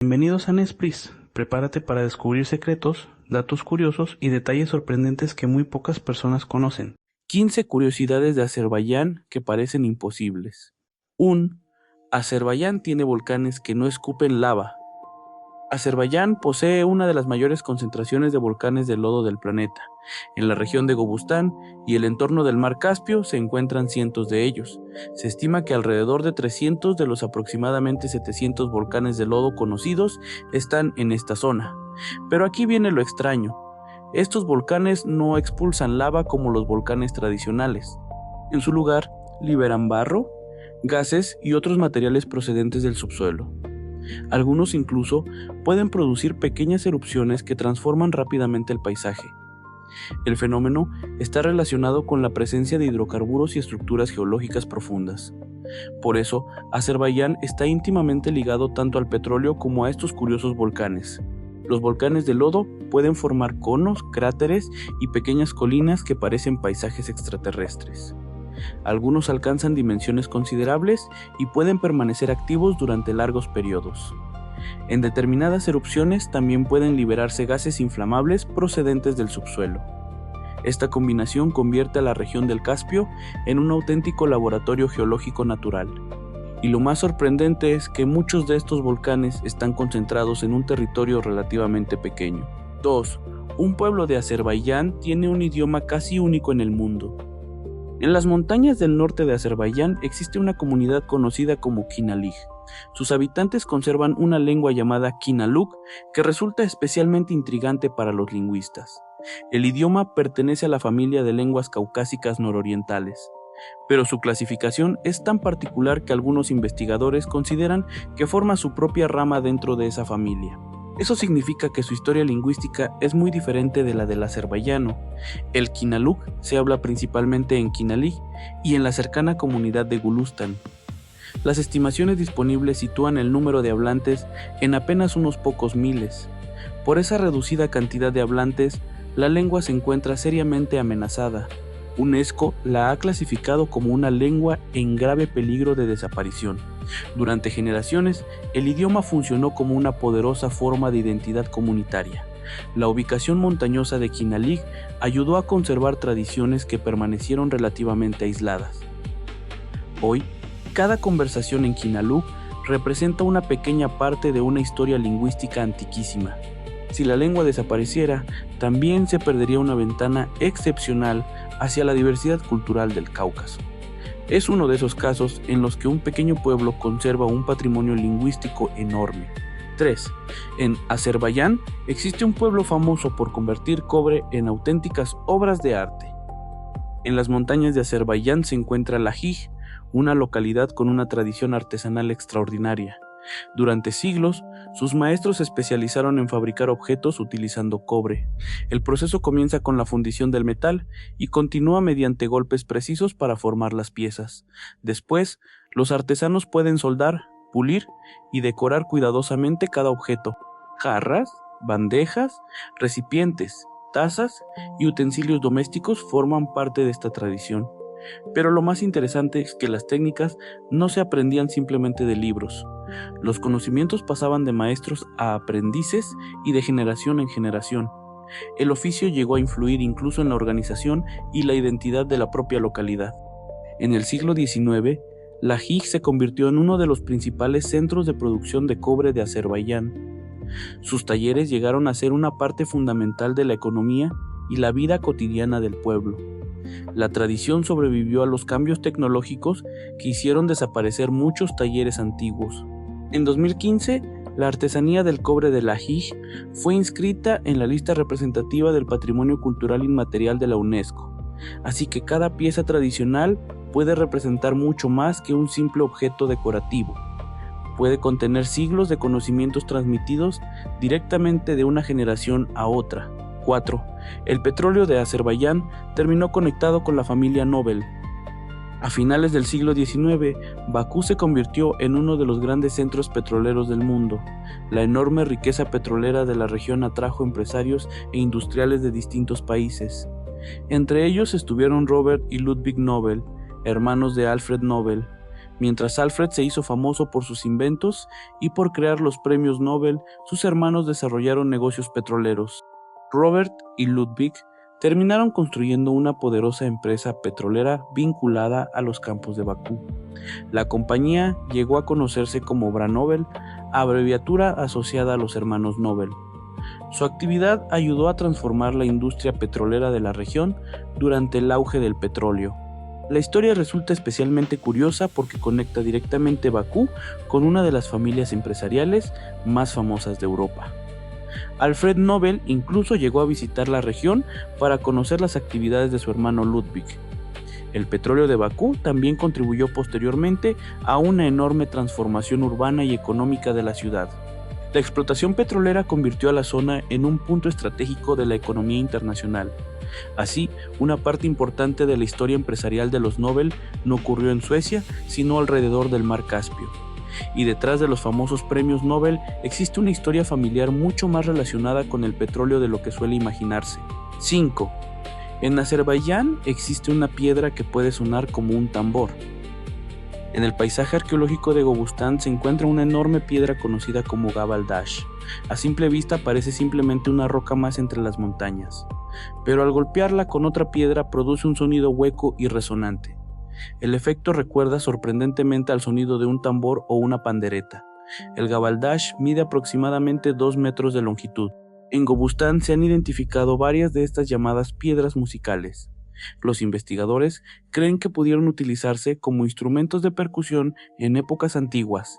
Bienvenidos a Nespris. Prepárate para descubrir secretos, datos curiosos y detalles sorprendentes que muy pocas personas conocen. 15 curiosidades de Azerbaiyán que parecen imposibles. 1. Azerbaiyán tiene volcanes que no escupen lava. Azerbaiyán posee una de las mayores concentraciones de volcanes de lodo del planeta. En la región de Gobustán y el entorno del mar Caspio se encuentran cientos de ellos. Se estima que alrededor de 300 de los aproximadamente 700 volcanes de lodo conocidos están en esta zona. Pero aquí viene lo extraño. Estos volcanes no expulsan lava como los volcanes tradicionales. En su lugar, liberan barro, gases y otros materiales procedentes del subsuelo. Algunos incluso pueden producir pequeñas erupciones que transforman rápidamente el paisaje. El fenómeno está relacionado con la presencia de hidrocarburos y estructuras geológicas profundas. Por eso, Azerbaiyán está íntimamente ligado tanto al petróleo como a estos curiosos volcanes. Los volcanes de lodo pueden formar conos, cráteres y pequeñas colinas que parecen paisajes extraterrestres. Algunos alcanzan dimensiones considerables y pueden permanecer activos durante largos periodos. En determinadas erupciones también pueden liberarse gases inflamables procedentes del subsuelo. Esta combinación convierte a la región del Caspio en un auténtico laboratorio geológico natural. Y lo más sorprendente es que muchos de estos volcanes están concentrados en un territorio relativamente pequeño. 2. Un pueblo de Azerbaiyán tiene un idioma casi único en el mundo. En las montañas del norte de Azerbaiyán existe una comunidad conocida como Kinalig. Sus habitantes conservan una lengua llamada Kinaluk que resulta especialmente intrigante para los lingüistas. El idioma pertenece a la familia de lenguas caucásicas nororientales, pero su clasificación es tan particular que algunos investigadores consideran que forma su propia rama dentro de esa familia. Eso significa que su historia lingüística es muy diferente de la del azerbaiyano. El Kinaluk se habla principalmente en Kinalig y en la cercana comunidad de Gulistan. Las estimaciones disponibles sitúan el número de hablantes en apenas unos pocos miles. Por esa reducida cantidad de hablantes, la lengua se encuentra seriamente amenazada. UNESCO la ha clasificado como una lengua en grave peligro de desaparición. Durante generaciones, el idioma funcionó como una poderosa forma de identidad comunitaria. La ubicación montañosa de Kinalig ayudó a conservar tradiciones que permanecieron relativamente aisladas. Hoy, cada conversación en Kinaluk representa una pequeña parte de una historia lingüística antiquísima. Si la lengua desapareciera, también se perdería una ventana excepcional hacia la diversidad cultural del Cáucaso. Es uno de esos casos en los que un pequeño pueblo conserva un patrimonio lingüístico enorme. 3. En Azerbaiyán existe un pueblo famoso por convertir cobre en auténticas obras de arte. En las montañas de Azerbaiyán se encuentra Lajij, una localidad con una tradición artesanal extraordinaria. Durante siglos, sus maestros se especializaron en fabricar objetos utilizando cobre. El proceso comienza con la fundición del metal y continúa mediante golpes precisos para formar las piezas. Después, los artesanos pueden soldar, pulir y decorar cuidadosamente cada objeto. Jarras, bandejas, recipientes, tazas y utensilios domésticos forman parte de esta tradición. Pero lo más interesante es que las técnicas no se aprendían simplemente de libros. Los conocimientos pasaban de maestros a aprendices y de generación en generación. El oficio llegó a influir incluso en la organización y la identidad de la propia localidad. En el siglo XIX, Lajij se convirtió en uno de los principales centros de producción de cobre de Azerbaiyán. Sus talleres llegaron a ser una parte fundamental de la economía y la vida cotidiana del pueblo. La tradición sobrevivió a los cambios tecnológicos que hicieron desaparecer muchos talleres antiguos. En 2015, la artesanía del cobre de Lajij fue inscrita en la lista representativa del Patrimonio Cultural Inmaterial de la UNESCO, así que cada pieza tradicional puede representar mucho más que un simple objeto decorativo. Puede contener siglos de conocimientos transmitidos directamente de una generación a otra. 4. El petróleo de Azerbaiyán terminó conectado con la familia Nobel. A finales del siglo XIX, Bakú se convirtió en uno de los grandes centros petroleros del mundo. La enorme riqueza petrolera de la región atrajo empresarios e industriales de distintos países. Entre ellos estuvieron Robert y Ludwig Nobel, hermanos de Alfred Nobel. Mientras Alfred se hizo famoso por sus inventos y por crear los premios Nobel, sus hermanos desarrollaron negocios petroleros. Robert y Ludwig terminaron construyendo una poderosa empresa petrolera vinculada a los campos de Bakú. La compañía llegó a conocerse como Branobel, abreviatura asociada a los hermanos Nobel. Su actividad ayudó a transformar la industria petrolera de la región durante el auge del petróleo. La historia resulta especialmente curiosa porque conecta directamente Bakú con una de las familias empresariales más famosas de Europa. Alfred Nobel incluso llegó a visitar la región para conocer las actividades de su hermano Ludwig. El petróleo de Bakú también contribuyó posteriormente a una enorme transformación urbana y económica de la ciudad. La explotación petrolera convirtió a la zona en un punto estratégico de la economía internacional. Así, una parte importante de la historia empresarial de los Nobel no ocurrió en Suecia, sino alrededor del mar Caspio. Y detrás de los famosos premios Nobel existe una historia familiar mucho más relacionada con el petróleo de lo que suele imaginarse. 5. En Azerbaiyán existe una piedra que puede sonar como un tambor. En el paisaje arqueológico de Gobustán se encuentra una enorme piedra conocida como Gabal Dash. A simple vista parece simplemente una roca más entre las montañas, pero al golpearla con otra piedra produce un sonido hueco y resonante. El efecto recuerda sorprendentemente al sonido de un tambor o una pandereta. El Gabal Dash mide aproximadamente 2 metros de longitud. En Gobustán se han identificado varias de estas llamadas piedras musicales. Los investigadores creen que pudieron utilizarse como instrumentos de percusión en épocas antiguas.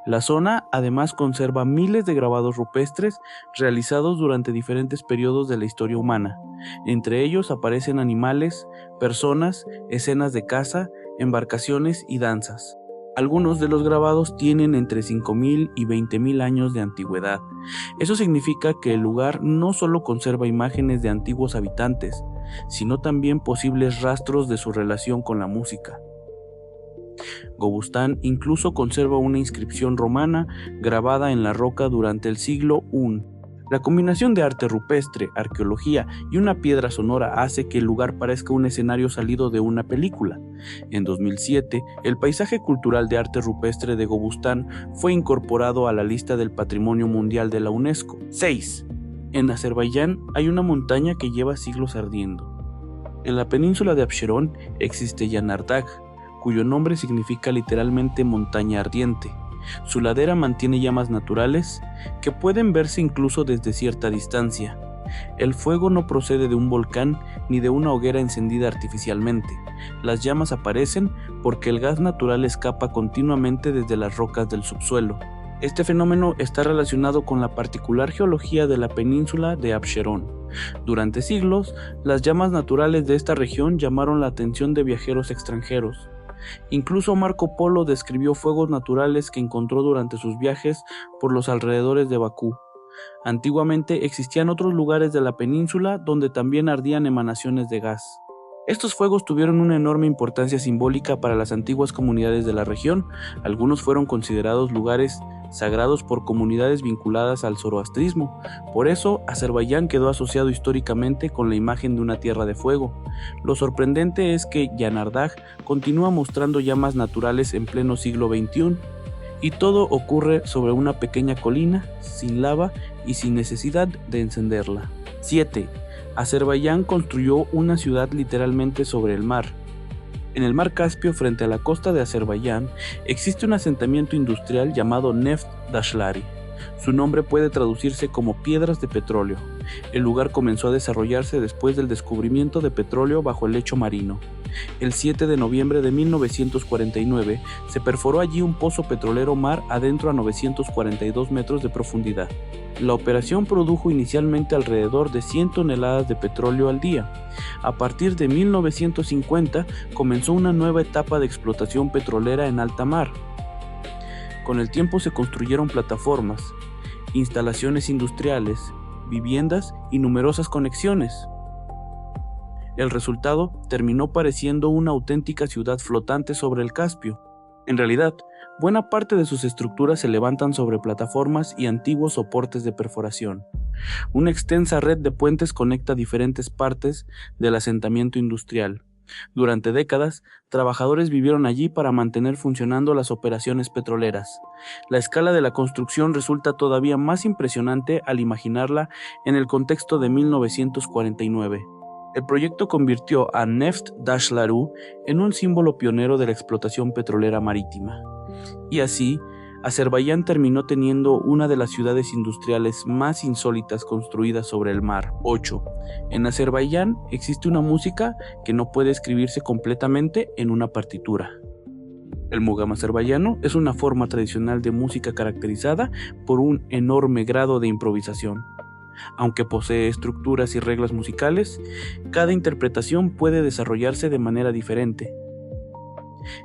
La zona además conserva miles de grabados rupestres realizados durante diferentes periodos de la historia humana. Entre ellos aparecen animales, personas, escenas de caza, embarcaciones y danzas. Algunos de los grabados tienen entre 5.000 y 20.000 años de antigüedad. Eso significa que el lugar no solo conserva imágenes de antiguos habitantes, sino también posibles rastros de su relación con la música. Gobustán incluso conserva una inscripción romana grabada en la roca durante el siglo I. La combinación de arte rupestre, arqueología y una piedra sonora hace que el lugar parezca un escenario salido de una película. En 2007, el paisaje cultural de arte rupestre de Gobustán fue incorporado a la lista del Patrimonio Mundial de la UNESCO. 6. En Azerbaiyán hay una montaña que lleva siglos ardiendo. En la península de Absherón existe Yanardagh, cuyo nombre significa literalmente montaña ardiente. Su ladera mantiene llamas naturales que pueden verse incluso desde cierta distancia. El fuego no procede de un volcán ni de una hoguera encendida artificialmente. Las llamas aparecen porque el gas natural escapa continuamente desde las rocas del subsuelo. Este fenómeno está relacionado con la particular geología de la península de Absherón. Durante siglos, las llamas naturales de esta región llamaron la atención de viajeros extranjeros. Incluso Marco Polo describió fuegos naturales que encontró durante sus viajes por los alrededores de Bakú. Antiguamente existían otros lugares de la península donde también ardían emanaciones de gas. Estos fuegos tuvieron una enorme importancia simbólica para las antiguas comunidades de la región. Algunos fueron considerados lugares sagrados por comunidades vinculadas al zoroastrismo. Por eso, Azerbaiyán quedó asociado históricamente con la imagen de una tierra de fuego. Lo sorprendente es que Yanardagh continúa mostrando llamas naturales en pleno siglo XXI, y todo ocurre sobre una pequeña colina, sin lava y sin necesidad de encenderla. 7. Azerbaiyán construyó una ciudad literalmente sobre el mar. En el mar Caspio, frente a la costa de Azerbaiyán, existe un asentamiento industrial llamado Neft Dashlari. Su nombre puede traducirse como piedras de petróleo. El lugar comenzó a desarrollarse después del descubrimiento de petróleo bajo el lecho marino. El 7 de noviembre de 1949 se perforó allí un pozo petrolero mar adentro a 942 metros de profundidad. La operación produjo inicialmente alrededor de 100 toneladas de petróleo al día. A partir de 1950 comenzó una nueva etapa de explotación petrolera en alta mar. Con el tiempo se construyeron plataformas, instalaciones industriales, viviendas y numerosas conexiones. El resultado terminó pareciendo una auténtica ciudad flotante sobre el Caspio. En realidad, buena parte de sus estructuras se levantan sobre plataformas y antiguos soportes de perforación. Una extensa red de puentes conecta diferentes partes del asentamiento industrial. Durante décadas, trabajadores vivieron allí para mantener funcionando las operaciones petroleras. La escala de la construcción resulta todavía más impresionante al imaginarla en el contexto de 1949. El proyecto convirtió a Neft Dashlarú en un símbolo pionero de la explotación petrolera marítima. Y así, Azerbaiyán terminó teniendo una de las ciudades industriales más insólitas construidas sobre el mar. 8. En Azerbaiyán existe una música que no puede escribirse completamente en una partitura. El mugam azerbaiyano es una forma tradicional de música caracterizada por un enorme grado de improvisación. Aunque posee estructuras y reglas musicales, cada interpretación puede desarrollarse de manera diferente.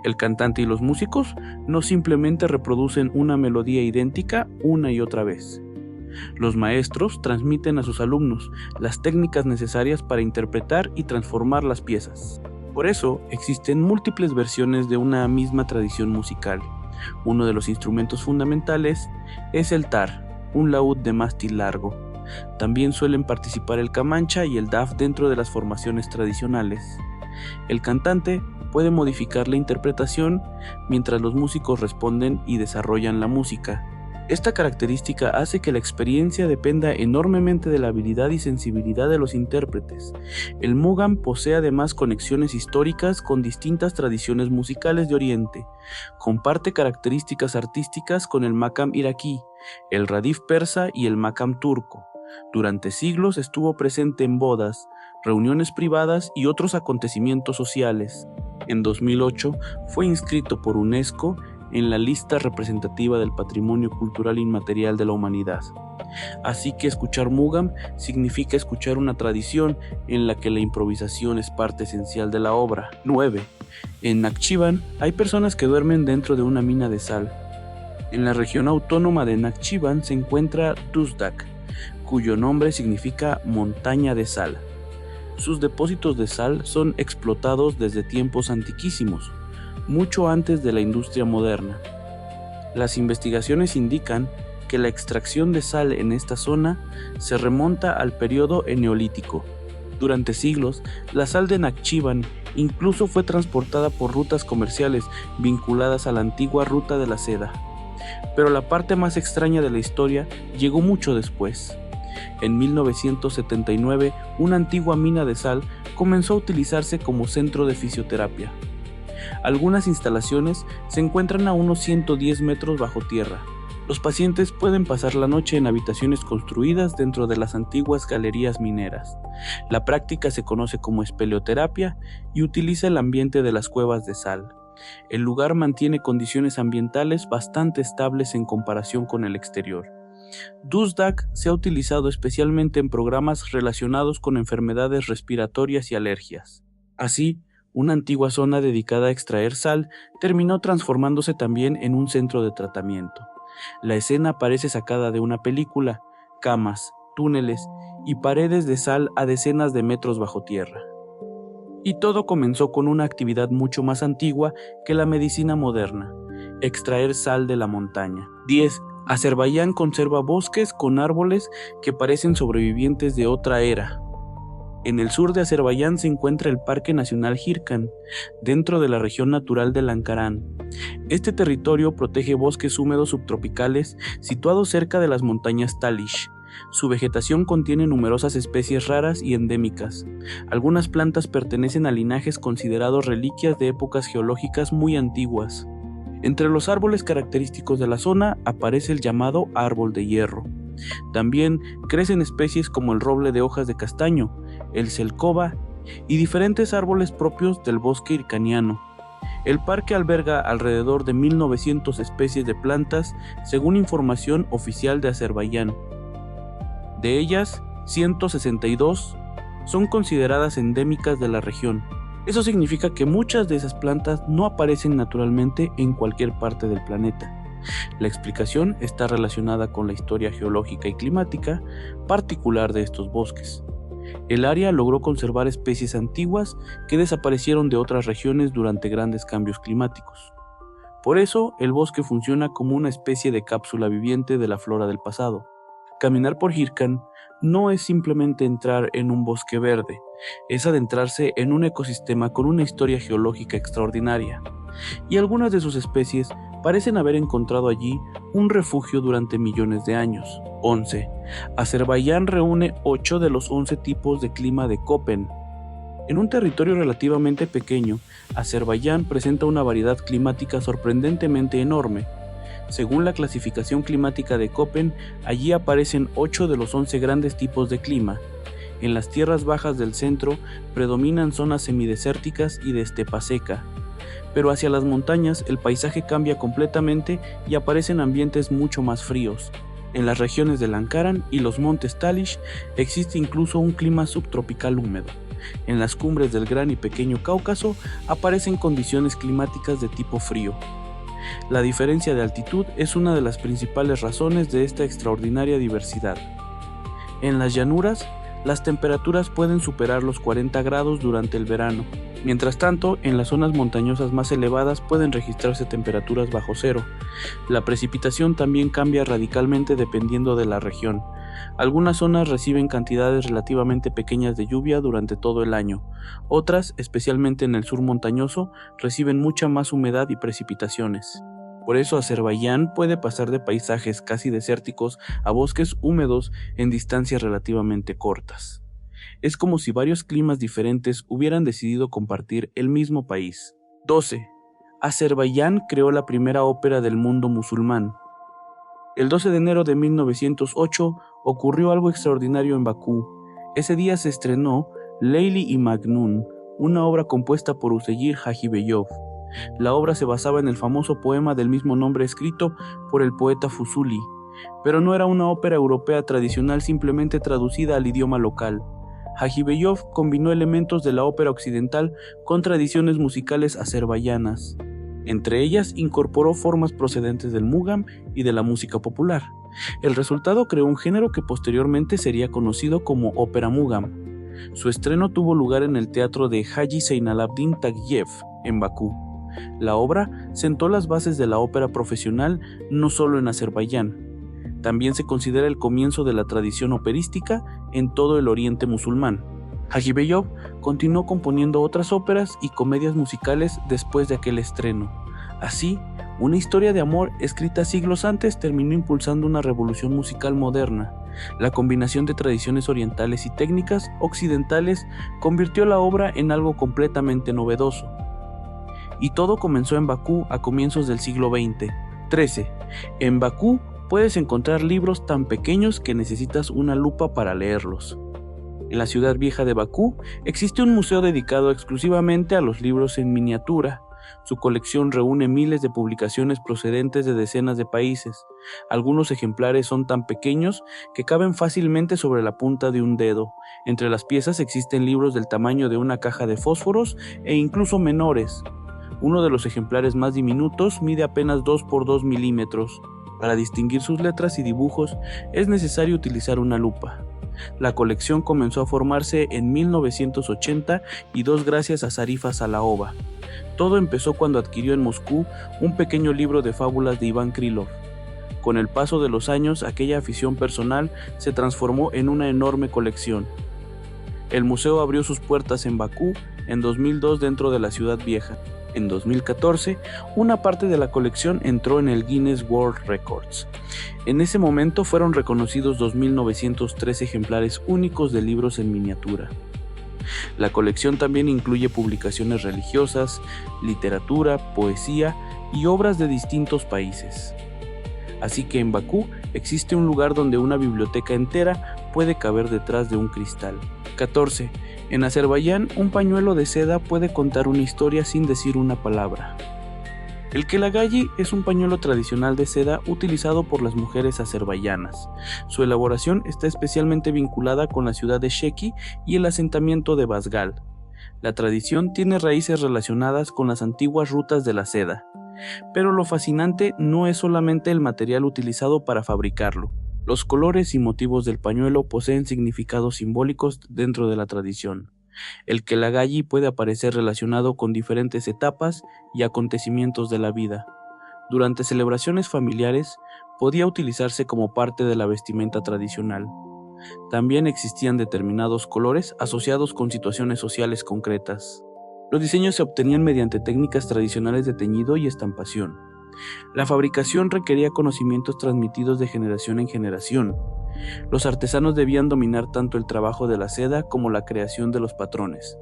El cantante y los músicos no simplemente reproducen una melodía idéntica una y otra vez. Los maestros transmiten a sus alumnos las técnicas necesarias para interpretar y transformar las piezas. Por eso existen múltiples versiones de una misma tradición musical. Uno de los instrumentos fundamentales es el tar, un laúd de mástil largo. También suelen participar el kamancha y el daf dentro de las formaciones tradicionales. El cantante puede modificar la interpretación mientras los músicos responden y desarrollan la música. Esta característica hace que la experiencia dependa enormemente de la habilidad y sensibilidad de los intérpretes. El mugam posee además conexiones históricas con distintas tradiciones musicales de Oriente. Comparte características artísticas con el makam iraquí, el radif persa y el makam turco. Durante siglos estuvo presente en bodas, reuniones privadas y otros acontecimientos sociales. En 2008 fue inscrito por UNESCO en la lista representativa del Patrimonio Cultural Inmaterial de la Humanidad. Así que escuchar mugam significa escuchar una tradición en la que la improvisación es parte esencial de la obra. 9. En Nakhchivan hay personas que duermen dentro de una mina de sal. En la región autónoma de Nakhchivan se encuentra Duzdak, cuyo nombre significa montaña de sal. Sus depósitos de sal son explotados desde tiempos antiquísimos, mucho antes de la industria moderna. Las investigaciones indican que la extracción de sal en esta zona se remonta al periodo neolítico. Durante siglos, la sal de Nakhchivan incluso fue transportada por rutas comerciales vinculadas a la antigua ruta de la seda. Pero la parte más extraña de la historia llegó mucho después. En 1979, una antigua mina de sal comenzó a utilizarse como centro de fisioterapia. Algunas instalaciones se encuentran a unos 110 metros bajo tierra. Los pacientes pueden pasar la noche en habitaciones construidas dentro de las antiguas galerías mineras. La práctica se conoce como espeleoterapia y utiliza el ambiente de las cuevas de sal. El lugar mantiene condiciones ambientales bastante estables en comparación con el exterior. Duzdak se ha utilizado especialmente en programas relacionados con enfermedades respiratorias y alergias. Así, una antigua zona dedicada a extraer sal terminó transformándose también en un centro de tratamiento. La escena parece sacada de una película: camas, túneles y paredes de sal a decenas de metros bajo tierra. Y todo comenzó con una actividad mucho más antigua que la medicina moderna: extraer sal de la montaña. 10. Azerbaiyán conserva bosques con árboles que parecen sobrevivientes de otra era. En el sur de Azerbaiyán se encuentra el Parque Nacional Hirkan, dentro de la región natural de Lankaran. Este territorio protege bosques húmedos subtropicales situados cerca de las montañas Talish. Su vegetación contiene numerosas especies raras y endémicas. Algunas plantas pertenecen a linajes considerados reliquias de épocas geológicas muy antiguas. Entre los árboles característicos de la zona aparece el llamado árbol de hierro. También crecen especies como el roble de hojas de castaño, el selkova y diferentes árboles propios del bosque hirkaniano. El parque alberga alrededor de 1900 especies de plantas, según información oficial de Azerbaiyán. De ellas, 162 son consideradas endémicas de la región. Eso significa que muchas de esas plantas no aparecen naturalmente en cualquier parte del planeta. La explicación está relacionada con la historia geológica y climática particular de estos bosques. El área logró conservar especies antiguas que desaparecieron de otras regiones durante grandes cambios climáticos. Por eso, el bosque funciona como una especie de cápsula viviente de la flora del pasado. Caminar por Hircan no es simplemente entrar en un bosque verde, es adentrarse en un ecosistema con una historia geológica extraordinaria, y algunas de sus especies parecen haber encontrado allí un refugio durante millones de años. 11. Azerbaiyán reúne 8 de los 11 tipos de clima de Köppen. En un territorio relativamente pequeño, Azerbaiyán presenta una variedad climática sorprendentemente enorme. Según la clasificación climática de Köppen, allí aparecen 8 de los 11 grandes tipos de clima. En las tierras bajas del centro predominan zonas semidesérticas y de estepa seca, pero hacia las montañas el paisaje cambia completamente y aparecen ambientes mucho más fríos. En las regiones de Lankaran y los montes Talish existe incluso un clima subtropical húmedo. En las cumbres del Gran y Pequeño Cáucaso aparecen condiciones climáticas de tipo frío. La diferencia de altitud es una de las principales razones de esta extraordinaria diversidad. En las llanuras, las temperaturas pueden superar los 40 grados durante el verano. Mientras tanto, en las zonas montañosas más elevadas pueden registrarse temperaturas bajo cero. La precipitación también cambia radicalmente dependiendo de la región. Algunas zonas reciben cantidades relativamente pequeñas de lluvia durante todo el año. Otras, especialmente en el sur montañoso, reciben mucha más humedad y precipitaciones. Por eso Azerbaiyán puede pasar de paisajes casi desérticos a bosques húmedos en distancias relativamente cortas. Es como si varios climas diferentes hubieran decidido compartir el mismo país. 12. Azerbaiyán creó la primera ópera del mundo musulmán. El 12 de enero de 1908 ocurrió algo extraordinario en Bakú. Ese día se estrenó Leyli y Majnun, una obra compuesta por Hüseyin Hajibeyov. La obra se basaba en el famoso poema del mismo nombre escrito por el poeta Fusuli, pero no era una ópera europea tradicional simplemente traducida al idioma local. Hajibeyov combinó elementos de la ópera occidental con tradiciones musicales azerbaiyanas. Entre ellas incorporó formas procedentes del mugam y de la música popular. El resultado creó un género que posteriormente sería conocido como ópera mugam. Su estreno tuvo lugar en el teatro de Haji Zeynalabdin Tagiev, en Bakú. La obra sentó las bases de la ópera profesional no solo en Azerbaiyán. También se considera el comienzo de la tradición operística en todo el oriente musulmán. Hajibeyov continuó componiendo otras óperas y comedias musicales después de aquel estreno. Así, una historia de amor escrita siglos antes terminó impulsando una revolución musical moderna. La combinación de tradiciones orientales y técnicas occidentales convirtió la obra en algo completamente novedoso. Y todo comenzó en Bakú a comienzos del siglo XX. 13. En Bakú puedes encontrar libros tan pequeños que necesitas una lupa para leerlos. En la ciudad vieja de Bakú existe un museo dedicado exclusivamente a los libros en miniatura. Su colección reúne miles de publicaciones procedentes de decenas de países. Algunos ejemplares son tan pequeños que caben fácilmente sobre la punta de un dedo. Entre las piezas existen libros del tamaño de una caja de fósforos e incluso menores. Uno de los ejemplares más diminutos mide apenas 2 por 2 milímetros. Para distinguir sus letras y dibujos es necesario utilizar una lupa. La colección comenzó a formarse en 1982 gracias a Zarifa Salaova. Todo empezó cuando adquirió en Moscú un pequeño libro de fábulas de Iván Krylov. Con el paso de los años, aquella afición personal se transformó en una enorme colección. El museo abrió sus puertas en Bakú en 2002 dentro de la ciudad vieja. En 2014, una parte de la colección entró en el Guinness World Records. En ese momento fueron reconocidos 2.903 ejemplares únicos de libros en miniatura. La colección también incluye publicaciones religiosas, literatura, poesía y obras de distintos países. Así que en Bakú existe un lugar donde una biblioteca entera puede caber detrás de un cristal. 14. En Azerbaiyán, un pañuelo de seda puede contar una historia sin decir una palabra. El kelagayi es un pañuelo tradicional de seda utilizado por las mujeres azerbaiyanas. Su elaboración está especialmente vinculada con la ciudad de Sheki y el asentamiento de Bazgal. La tradición tiene raíces relacionadas con las antiguas rutas de la seda. Pero lo fascinante no es solamente el material utilizado para fabricarlo. Los colores y motivos del pañuelo poseen significados simbólicos dentro de la tradición. El kelagayi puede aparecer relacionado con diferentes etapas y acontecimientos de la vida. Durante celebraciones familiares, podía utilizarse como parte de la vestimenta tradicional. También existían determinados colores asociados con situaciones sociales concretas. Los diseños se obtenían mediante técnicas tradicionales de teñido y estampación. La fabricación requería conocimientos transmitidos de generación en generación. Los artesanos debían dominar tanto el trabajo de la seda como la creación de los patrones.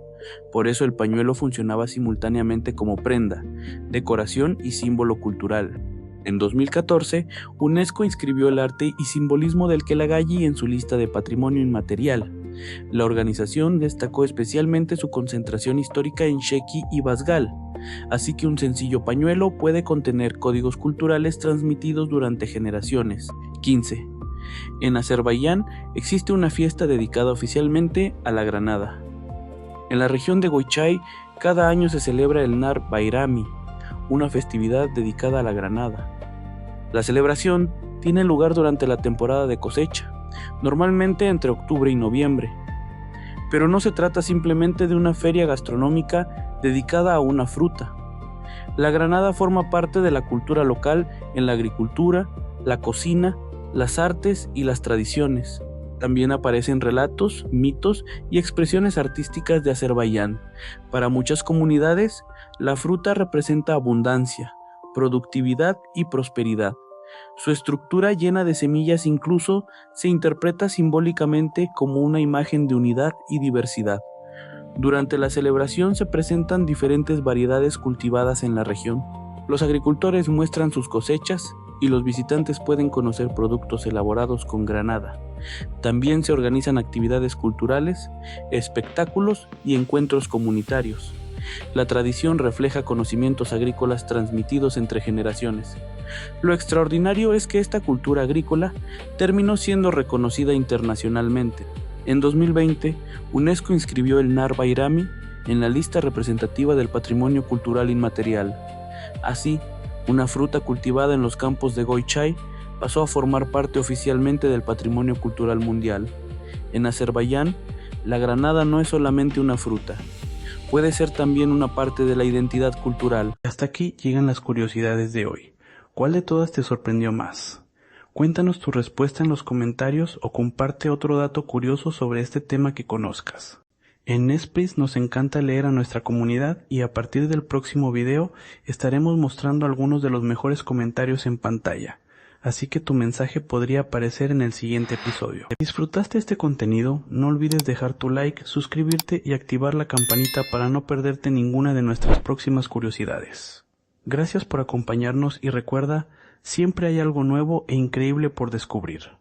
Por eso el pañuelo funcionaba simultáneamente como prenda, decoración y símbolo cultural. En 2014, UNESCO inscribió el arte y simbolismo del Quelagálli en su lista de patrimonio inmaterial. La organización destacó especialmente su concentración histórica en Sheki y Basgal, así que un sencillo pañuelo puede contener códigos culturales transmitidos durante generaciones. 15. En Azerbaiyán existe una fiesta dedicada oficialmente a la granada. En la región de Goychay, cada año se celebra el Nar Bayrami, una festividad dedicada a la granada. La celebración tiene lugar durante la temporada de cosecha, normalmente entre octubre y noviembre. Pero no se trata simplemente de una feria gastronómica dedicada a una fruta. La granada forma parte de la cultura local en la agricultura, la cocina, las artes y las tradiciones. También aparecen relatos, mitos y expresiones artísticas de Azerbaiyán. Para muchas comunidades, la fruta representa abundancia, productividad y prosperidad. Su estructura llena de semillas incluso se interpreta simbólicamente como una imagen de unidad y diversidad. Durante la celebración se presentan diferentes variedades cultivadas en la región. Los agricultores muestran sus cosechas y los visitantes pueden conocer productos elaborados con granada. También se organizan actividades culturales, espectáculos y encuentros comunitarios. La tradición refleja conocimientos agrícolas transmitidos entre generaciones. Lo extraordinario es que esta cultura agrícola terminó siendo reconocida internacionalmente. En 2020, UNESCO inscribió el Nar Bayrami en la lista representativa del Patrimonio Cultural Inmaterial. Así, una fruta cultivada en los campos de Goychay pasó a formar parte oficialmente del Patrimonio Cultural Mundial. En Azerbaiyán, la granada no es solamente una fruta, puede ser también una parte de la identidad cultural. Hasta aquí llegan las curiosidades de hoy. ¿Cuál de todas te sorprendió más? Cuéntanos tu respuesta en los comentarios o comparte otro dato curioso sobre este tema que conozcas. En Nespris nos encanta leer a nuestra comunidad y a partir del próximo video estaremos mostrando algunos de los mejores comentarios en pantalla, así que tu mensaje podría aparecer en el siguiente episodio. Si disfrutaste este contenido, no olvides dejar tu like, suscribirte y activar la campanita para no perderte ninguna de nuestras próximas curiosidades. Gracias por acompañarnos y recuerda, siempre hay algo nuevo e increíble por descubrir.